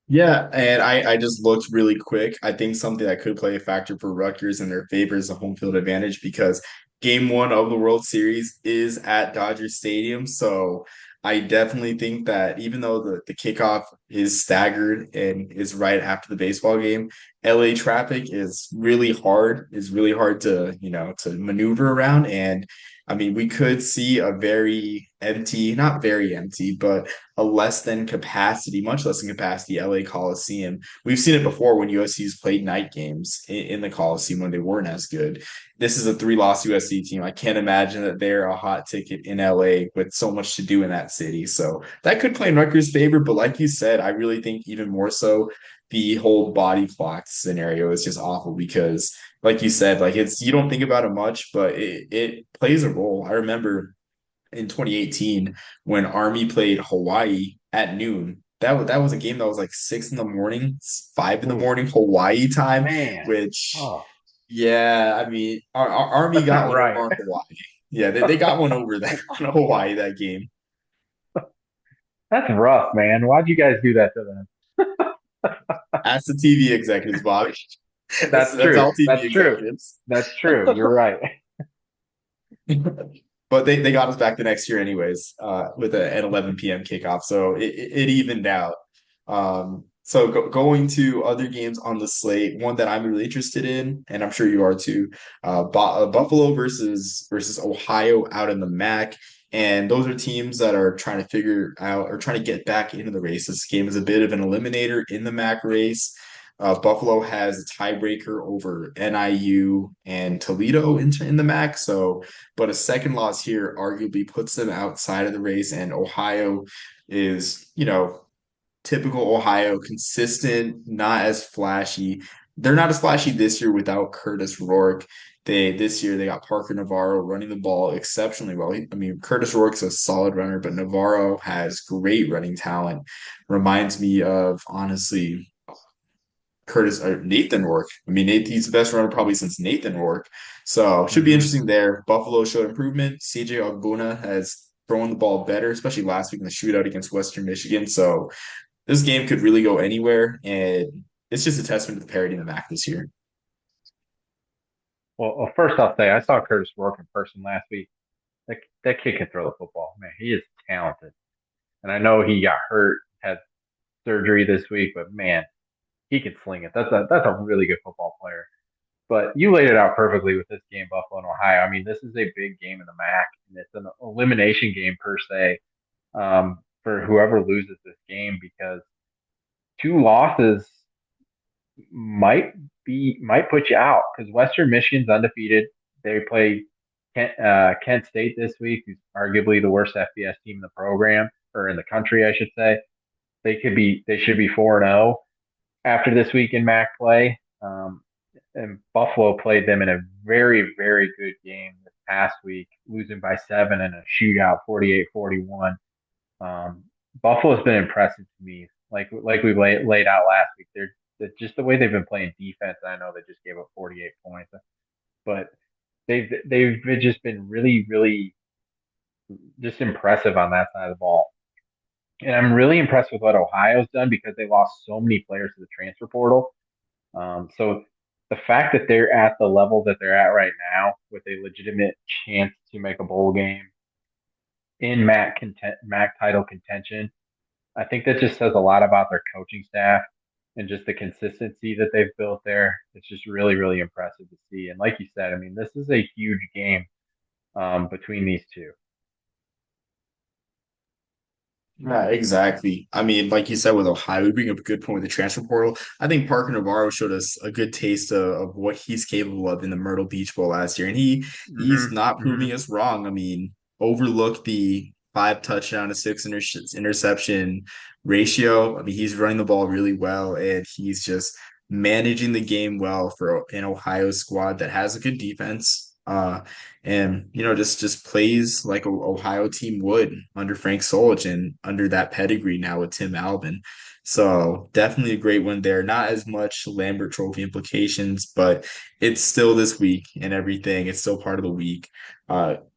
Yeah, and I just looked really quick. I think something that could play a factor for Rutgers in their favor is the home field advantage because game one of the World Series is at Dodger Stadium. So I definitely think that even though the kickoff is staggered and is right after the baseball game, LA traffic is really hard to, to maneuver around. And I mean, we could see a very empty, not very empty, but a less than capacity, much less than capacity LA Coliseum. We've seen it before when USC's played night games in the Coliseum when they weren't as good. This is a three-loss USC team. I can't imagine that they're a hot ticket in LA with so much to do in that city. So that could play in Rutgers' favor. But like you said, I really think even more so the whole body clock scenario is just awful because like you said, like it's you don't think about it much, but it plays a role. I remember in 2018 when Army played Hawaii at noon. That was a game that was like 6 in the morning, 5 in the Ooh, morning Hawaii time, man. which Oh, yeah, I mean our Army that's got not one over right. on Hawaii. Yeah, they got one over there on Hawaii that game. That's rough, man. Why'd you guys do that to them? Ask the TV executives, Bobby. That's That's that's true. all TV That's true. executives. That's true. You're right. But they got us back the next year anyways, with an 11 p.m. kickoff. So it evened out. So going to other games on the slate, one that I'm really interested in, and I'm sure you are too, Buffalo versus Ohio out in the MAC. And those are teams that are trying to figure out or trying to get back into the race. This game is a bit of an eliminator in the MAC race. Buffalo has a tiebreaker over NIU and Toledo in the MAC. So but a second loss here arguably puts them outside of the race. And Ohio is, typical Ohio, consistent, not as flashy. They're not as flashy this year without Curtis Rourke. This year they got Parker Navarro running the ball exceptionally well. I mean, Curtis Rourke's a solid runner, but Navarro has great running talent. Reminds me of honestly Curtis or Nathan Rourke. I mean, he's the best runner probably since Nathan Rourke. So should be Hmm. interesting there. Buffalo showed improvement. CJ Ogbuna has thrown the ball better, especially last week in the shootout against Western Michigan. So this game could really go anywhere, and it's just a testament to the parity in the MAC this year. Well, first I'll say I saw Curtis Rourke in person last week. That kid can throw the football. Man, he is talented. And I know he got hurt, had surgery this week, but man, he can sling it. That's a really good football player. But you laid it out perfectly with this game, Buffalo and Ohio. I mean, this is a big game in the MAC, and it's an elimination game per se, for whoever loses this game because two losses might put you out because Western Michigan's undefeated. They play Kent State this week, who's arguably the worst FBS team in the program or in the country, I should say. They should be 4-0 after this week in MAC play. And Buffalo played them in a very, very good game this past week, losing by 7 in a shootout, 48-41. Um, Buffalo's been impressive to me. Like we laid out last week, they're just the way they've been playing defense. I know they just gave up 48 points, but they've just been really, really just impressive on that side of the ball. And I'm really impressed with what Ohio's done because they lost so many players to the transfer portal. So the fact that they're at the level that they're at right now with a legitimate chance to make a bowl game in MAC title contention, I think that just says a lot about their coaching staff and just the consistency that they've built there. It's just really, really impressive to see. And like you said, I mean, this is a huge game between these two. Yeah, exactly. I mean, like you said with Ohio, we bring up a good point with the transfer portal. I think Parker Navarro showed us a good taste of what he's capable of in the Myrtle Beach Bowl last year, and he's Hmm. not proving Hmm. us wrong. I mean, overlook the 5 touchdown to 6 interception ratio. I mean, he's running the ball really well, and he's just managing the game well for an Ohio squad that has a good defense. And just plays like a Ohio team would under Frank Solich and under that pedigree now with Tim Albin. So definitely a great one there. Not as much Lambert Trophy implications, but it's still this week and everything. It's still part of the week.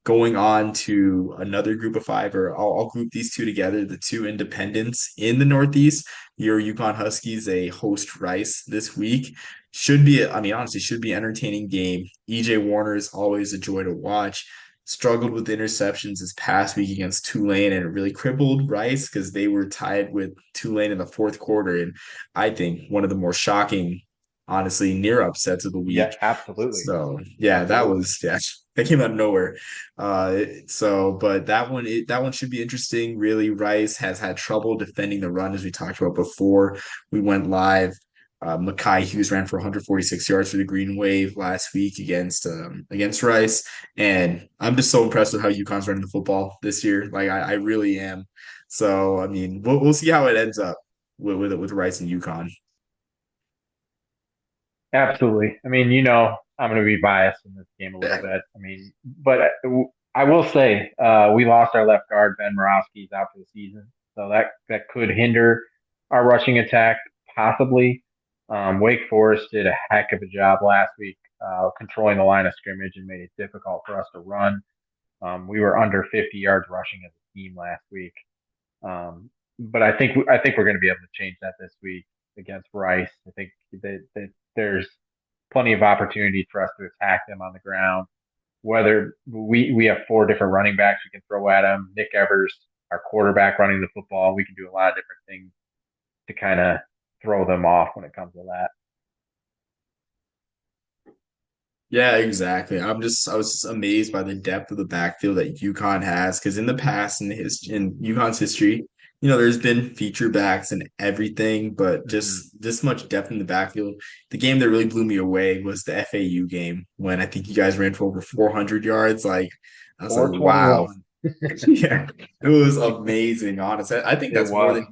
Going on to another group of five, or I'll group these two together, the two independents in the Northeast. Your Yukon Huskies, they host Rice this week. Should be, I mean, honestly, should be an entertaining game. EJ Warner is always a joy to watch. Struggled with interceptions this past week against Tulane, and it really crippled Rice because they were tied with Tulane in the fourth quarter. And I think one of the more shocking, honestly, near upsets of the Yeah, week. absolutely. So yeah, Absolutely. that came out of nowhere. But that one should be interesting. Really, Rice has had trouble defending the run as we talked about before we went live. Mackay Hughes ran for 146 yards for the Green Wave last week against Rice, and I'm just so impressed with how UConn's running the football this year. Like I really am. So I mean, we'll see how it ends up with Rice and UConn. Absolutely. I mean, I'm going to be biased in this game a little Yeah. bit. I mean, but I will say we lost our left guard. Ben Morawski's out for the season, so that could hinder our rushing attack possibly. Wake Forest did a heck of a job last week controlling the line of scrimmage and made it difficult for us to run. We were under 50 yards rushing as a team last week. But I think we're going to be able to change that this week against Rice. I think that there's plenty of opportunity for us to attack them on the ground. Whether we have four different running backs we can throw at them. Nick Evers, our quarterback, running the football. We can do a lot of different things to kind of throw them off when it comes to that. Yeah, exactly. I was just amazed by the depth of the backfield that UConn has because in the past in UConn's history, there's been feature backs and everything, but Mm-hmm. just this much depth in the backfield. The game that really blew me away was the FAU game when I think you guys ran for over 400 yards. Like I was like, wow. 421. Yeah, it was amazing, honestly. I think It that's more was. than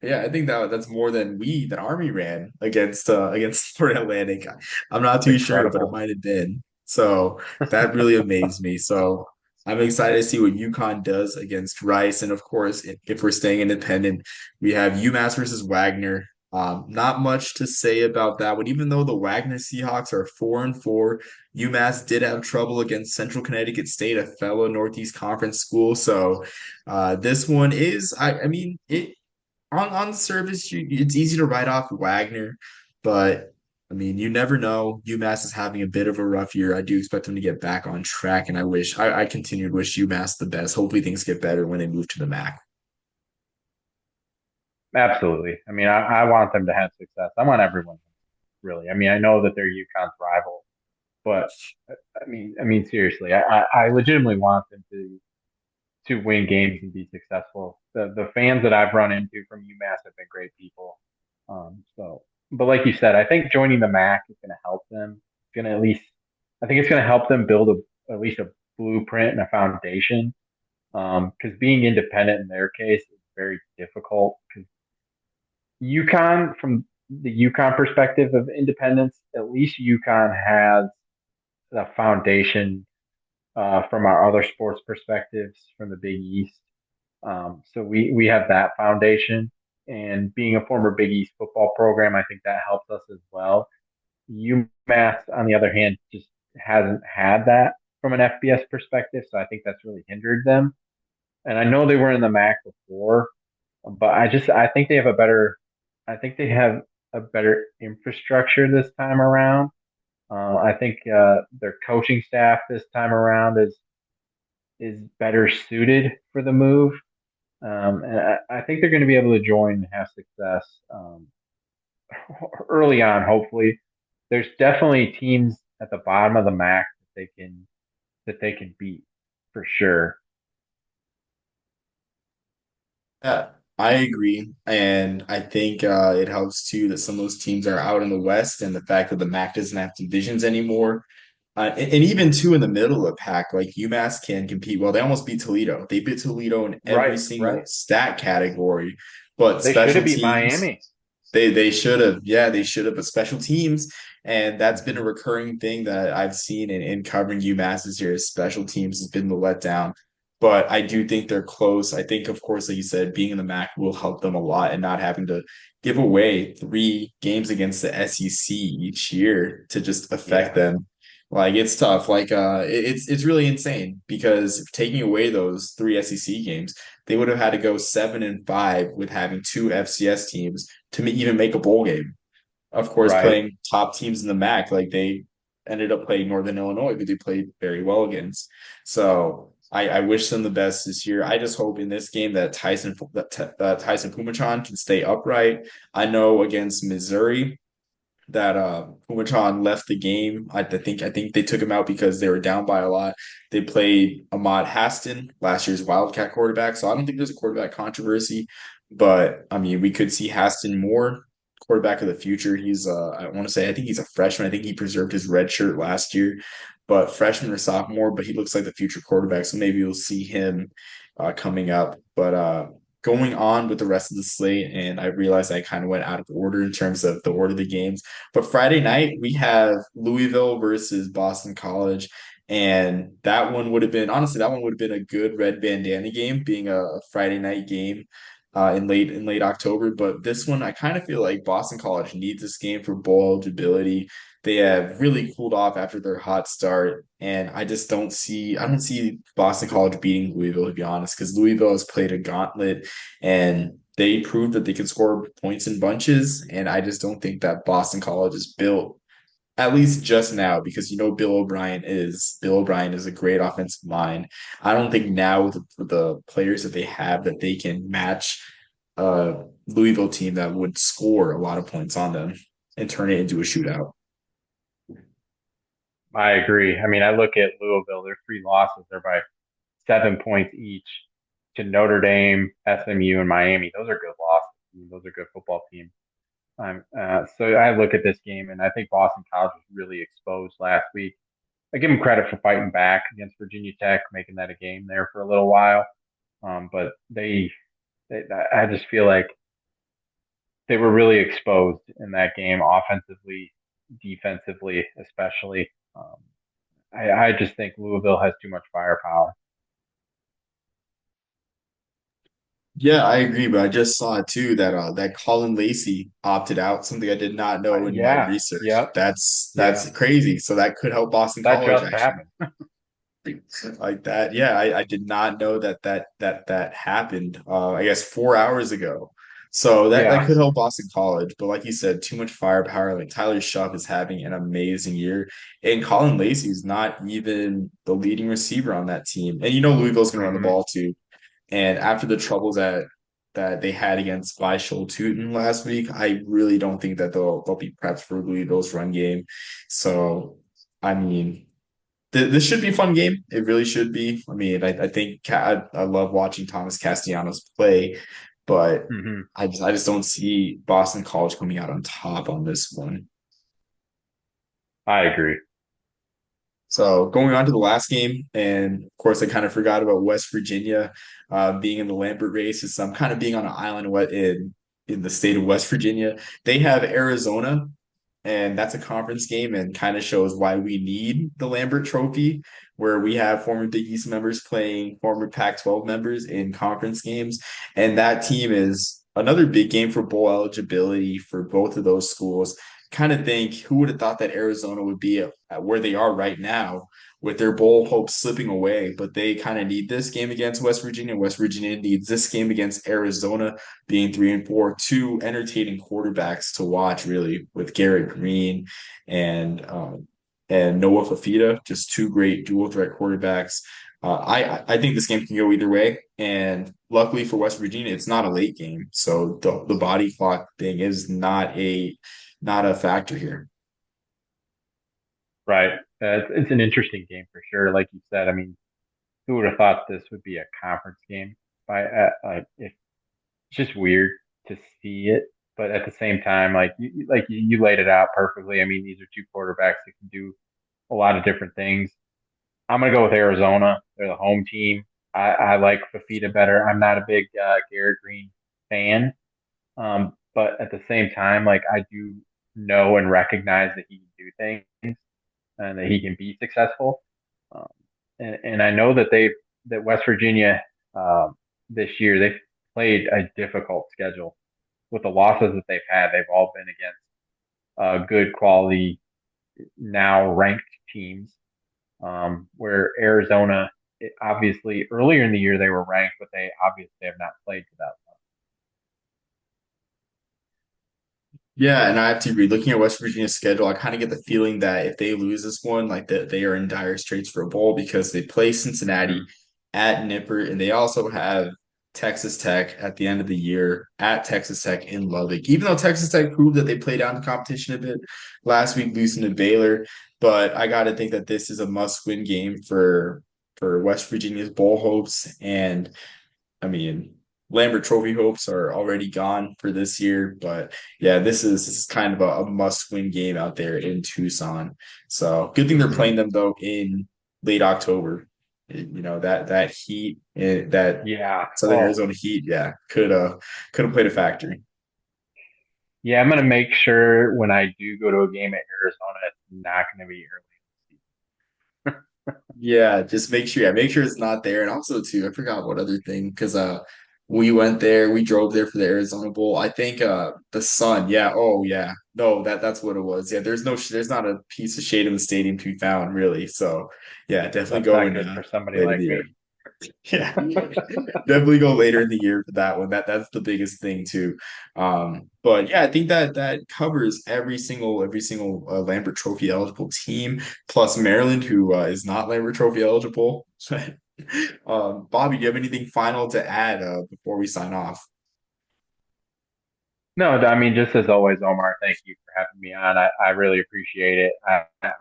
yeah, I think that's more than that Army ran against Florida Atlantic. I'm not That's too sure, but it incredible. might have been. So that really amazed me. So I'm excited to see what UConn does against Rice. And of course, if we're staying independent, we have UMass versus Wagner. Not much to say about that one, even though the Wagner Seahawks are 4-4. UMass did have trouble against Central Connecticut State, a fellow Northeast Conference school. So this one is, I mean, it on the surface, it's easy to write off Wagner, but I mean, you never know. UMass is having a bit of a rough year. I do expect them to get back on track, and I continue to wish UMass the best. Hopefully, things get better when they move to the MAC. Absolutely. I mean, I want them to have success. I want everyone, really. I mean, I know that they're UConn's rival, but I mean, seriously, I legitimately want them to win games and be successful. The fans that I've run into from UMass have been great people. But like you said, I think joining the MAC is going to help them. It's going to at least, I think it's going to help them build at least a blueprint and a foundation. Because being independent in their case is very difficult. Because UConn, from the UConn perspective of independence, at least UConn has a foundation from our other sports perspectives from the Big East. So we have that foundation, and being a former Big East football program, I think that helps us as well. UMass, on the other hand, just hasn't had that from an FBS perspective, so I think that's really hindered them. And I know they were in the MAC before, but I think they have I think they have a better infrastructure this time around. I think their coaching staff this time around is better suited for the move. And I think they're going to be able to join and have success early on. Hopefully, there's definitely teams at the bottom of the MAC that they can beat for sure. Yeah, I agree, and I think it helps too that some of those teams are out in the West, and the fact that the MAC doesn't have divisions anymore. And even two in the middle of pack, like UMass can compete well. They almost beat Toledo. They beat Toledo in every Right, single right. stat category, but They should special have beat teams. Miami. They should have, yeah, they should have. But special teams, and that's been a recurring thing that I've seen in covering UMass this year. Is special teams has been the letdown. But I do think they're close. I think, of course, like you said, being in the MAC will help them a lot, and not having to give away 3 games against the SEC each year to just affect Yeah, them. Like it's tough. Like it's really insane because taking away those 3 SEC games, they would have had to go 7-5 with having 2 FCS teams to even make a bowl game. Of course, right. playing top teams in the MAC, like they ended up playing Northern Illinois, but they played very well against. So I wish them the best this year. I just hope in this game that Tyson Pumachan can stay upright. I know against Missouri that Pumachan left the game. I think they took him out because they were down by a lot. They played Ahmad Haston, last year's Wildcat quarterback, so I don't think there's a quarterback controversy. But I mean, we could see Haston more quarterback of the future. He's I want to say I think he's a freshman. I think he preserved his red shirt last year, but freshman or sophomore. But he looks like the future quarterback, so maybe we'll see him coming up. But going on with the rest of the slate, and I realized I kind of went out of order in terms of the order of the games. But Friday night we have Louisville versus Boston College. And that one would have been honestly, that one would have been a good red bandana game, being a Friday night game in late October. But this one, I kind of feel like Boston College needs this game for bowl eligibility. They have really cooled off after their hot start, and I don't see Boston College beating Louisville, to be honest, because Louisville has played a gauntlet and they proved that they can score points in bunches. And I just don't think that Boston College is built, at least just now, because Bill O'Brien is a great offensive mind. I don't think now with the players that they have that they can match a Louisville team that would score a lot of points on them and turn it into a shootout. I agree. I mean, I look at Louisville, their 3 losses, they're by 7 points each to Notre Dame, SMU, and Miami. Those are good losses. I mean, those are good football teams. So I look at this game, and I think Boston College was really exposed last week. I give them credit for fighting back against Virginia Tech, making that a game there for a little while. But I just feel like they were really exposed in that game, offensively, defensively, especially. I just think Louisville has too much firepower. Yeah, I agree, but I just saw too that Colin Lacey opted out, something I did not know in my Yeah, research. yep, That's yeah. crazy. So that could help Boston That College just actually. happened. Like that. Yeah, I did not know that happened. I guess 4 hours ago. So that Yeah. could help Boston College, but like you said, too much firepower. Like Tyler Shuff is having an amazing year, and Colin Lacey is not even the leading receiver on that team. And Louisville's going to run the Hmm. ball too. And after the troubles that they had against Weichel Tootin last week, I really don't think that they'll be prepped for Louisville's run game. So, I mean, this should be a fun game. It really should be. I mean, I think I love watching Thomas Castellanos play, but Hmm. I just don't see Boston College coming out on top on this one. I agree. So going on to the last game, and of course I kind of forgot about West Virginia being in the Lambert race. Is I'm kind of being on an island in the state of West Virginia. They have Arizona, and that's a conference game, and kind of shows why we need the Lambert Trophy, where we have former Big East members playing former Pac-12 members in conference games, and that team is another big game for bowl eligibility for both of those schools. Kind of think who would have thought that Arizona would be at where they are right now with their bowl hopes slipping away, but they kind of need this game against West Virginia. West Virginia needs this game against Arizona, being 3-4, two entertaining quarterbacks to watch, really, with Garrett Green and um, and Noah Fafita, just two great dual threat quarterbacks. I think this game can go either way, and luckily for West Virginia, it's not a late game, so the body clock thing is not a factor here. Right. It's an interesting game for sure. Like you said, I mean, who would have thought this would be a conference game? It's just weird to see it, but at the same time, you laid it out perfectly. I mean, these are two quarterbacks that can do a lot of different things. I'm gonna go with Arizona. They're the home team. I like Fafita better. I'm not a big Garrett Green fan, but at the same time, like I do know and recognize that he can do things and that he can be successful. Um, and I know that West Virginia this year they've played a difficult schedule with the losses that they've had. They've all been against good quality now ranked teams. Where Arizona, obviously earlier in the year they were ranked, but they obviously have not played to that Yeah, and I have to agree. Looking at West Virginia's schedule, I kind of get the feeling that if they lose this one, like that they are in dire straits for a bowl because they play level. Cincinnati at Nippert, and they also have Texas Tech at the end of the year at Texas Tech in Lubbock. Even though Texas Tech proved that they played down the competition a bit last week, losing to Baylor, but I got to think that this is a must-win game for West Virginia's bowl hopes, and I mean, Lambert Trophy hopes are already gone for this year, but yeah, this is kind of a must-win game out there in Tucson. So good thing they're Hmm. playing them though in late October. That heat, that Yeah. Southern Oh, Arizona heat, yeah, could have played a factor. yeah. I'm gonna make sure when I do go to a game at Arizona, it's not gonna be early. Yeah, just make sure it's not there. And also too, I forgot what other thing because we went there, we drove there for the Arizona Bowl. I think the sun, yeah, oh yeah. No, that's what it was. Yeah, there's not a piece of shade in the stadium to be found really. So yeah, definitely That's go not in good for somebody later in like the year. me. Yeah, definitely go later in the year for that one. That's the biggest thing too. But yeah, I think that covers every single Lambert Trophy eligible team, plus Maryland, who is not Lambert Trophy eligible. Bobby, do you have anything final to add before we sign off? No, I mean, just as always, Omar, thank you for having me on. I really appreciate it.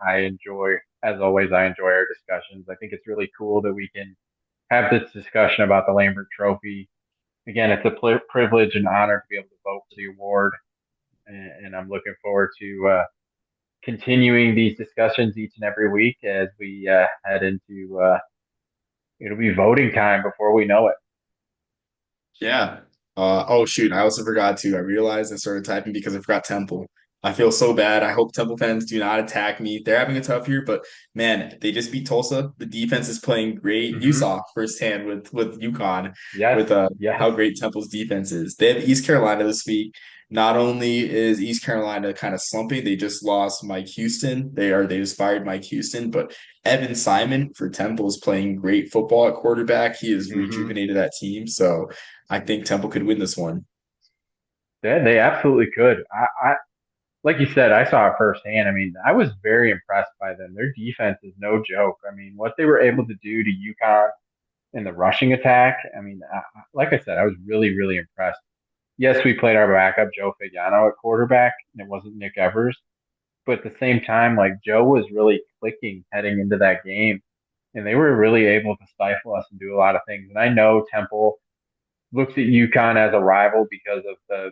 I enjoy, as always, I enjoy our discussions. I think it's really cool that we can have this discussion about the Lambert Trophy. Again, it's a privilege and honor to be able to vote for the award, and I'm looking forward to continuing these discussions each and every week as we head into it'll be voting time before we know it. Yeah. Oh shoot, I also forgot to. I realized I started typing because I forgot Temple. I feel so bad. I hope Temple fans do not attack me. They're having a tough year, but man, they just beat Tulsa. The defense is playing great. You Hmm. saw firsthand with UConn Yes, with yes. how great Temple's defense is. They have East Carolina this week. Not only is East Carolina kind of slumping, they just lost Mike Houston. They just fired Mike Houston, but Evan Simon for Temple is playing great football at quarterback. He has Hmm. rejuvenated that team. So I think Temple could win this one. They absolutely could. Like you said, I saw it firsthand. I mean, I was very impressed by them. Their defense is no joke. I mean, what they were able to do to UConn in the rushing attack. I mean, like I said, I was really, really impressed. Yes, we played our backup, Joe Fagiano, at quarterback, and it wasn't Nick Evers. But at the same time, like Joe was really clicking heading into that game, and they were really able to stifle us and do a lot of things. And I know Temple looks at UConn as a rival because of the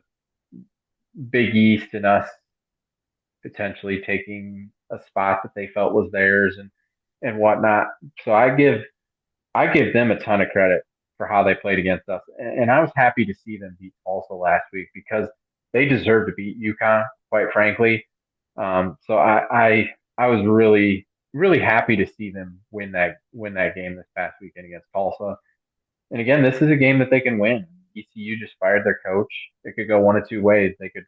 Big East and us potentially taking a spot that they felt was theirs and whatnot. So I give them a ton of credit for how they played against us, and I was happy to see them beat Tulsa last week because they deserve to beat UConn, quite frankly. So I was really happy to see them win that game this past weekend against Tulsa. And again, this is a game that they can win. ECU just fired their coach. It could go one of two ways. They could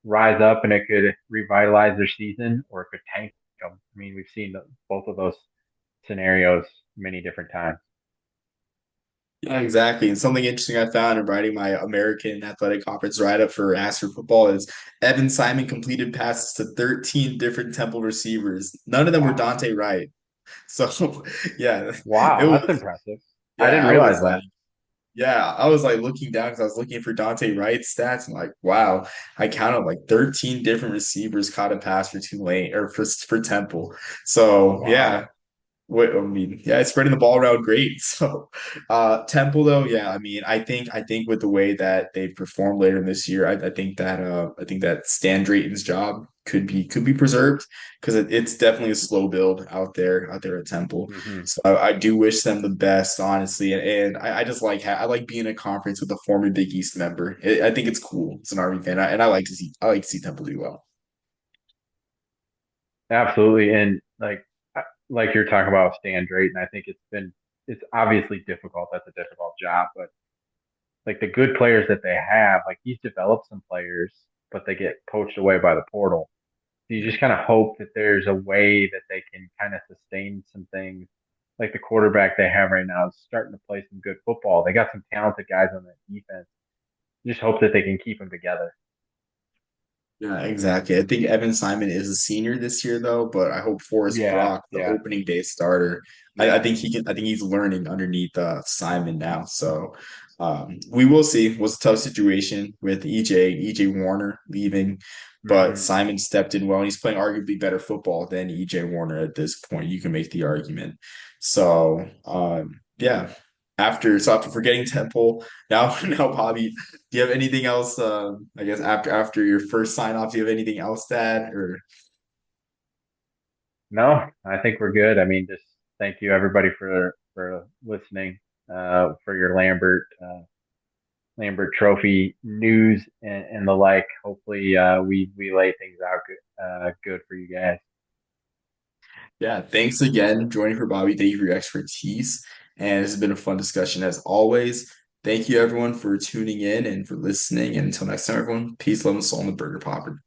rise up and it could revitalize their season, or it could tank them. I mean, we've seen both of those scenarios many different times. Yeah, exactly. And something interesting I found in writing my American Athletic Conference write-up for Ask for Football is Evan Simon completed passes to 13 different Temple receivers. None of them were Wow. Dante Wright. So yeah, it Wow, that's was impressive. I yeah, didn't realize that. I was like looking down because I was looking for Dante Wright's stats and like, wow, I counted like 13 different receivers caught a pass for Tulane or for Temple. So Wow. yeah, what I mean, yeah, it's spreading the ball around great. So, Temple though, yeah, I mean, I think with the way that they've performed later in this year, I think that Stan Drayton's job could be preserved because it's definitely a slow build out there at Temple. Hmm. So I do wish them the best, honestly, and I just like I like being in a conference with a former Big East member. I think it's cool. It's an Army fan, and I like to see Temple do well. Absolutely. And like you're talking about Stan Drayton, I think it's obviously difficult. That's a difficult job, but like the good players that they have, like he's developed some players, but they get poached away by the portal. So you just kind of hope that there's a way that they can kind of sustain some things. Like the quarterback they have right now is starting to play some good football. They got some talented guys on that defense. You just hope that they can keep them together. Yeah, exactly. I think Evan Simon is a senior this year though, but I hope Forrest Yeah, Brock, the yeah, opening day starter, I yeah. think I think he's learning underneath Simon now. So we will see. It was a tough situation with EJ Warner leaving, but Hmm. Simon stepped in well and he's playing arguably better football than EJ Warner at this point. You can make the argument. So yeah. After forgetting Temple, now Bobby, do you have anything else? I guess after your first sign off, do you have anything else to add? Or No, I think we're good. I mean, just thank you everybody for listening, for your Lambert Trophy news and the like. Hopefully, we lay things out good for you guys. yeah, thanks again joining for Bobby. Thank you for your expertise, and this has been a fun discussion as always. Thank you everyone for tuning in and for listening. And until next time, everyone, peace, love, and soul on the Burger Popper.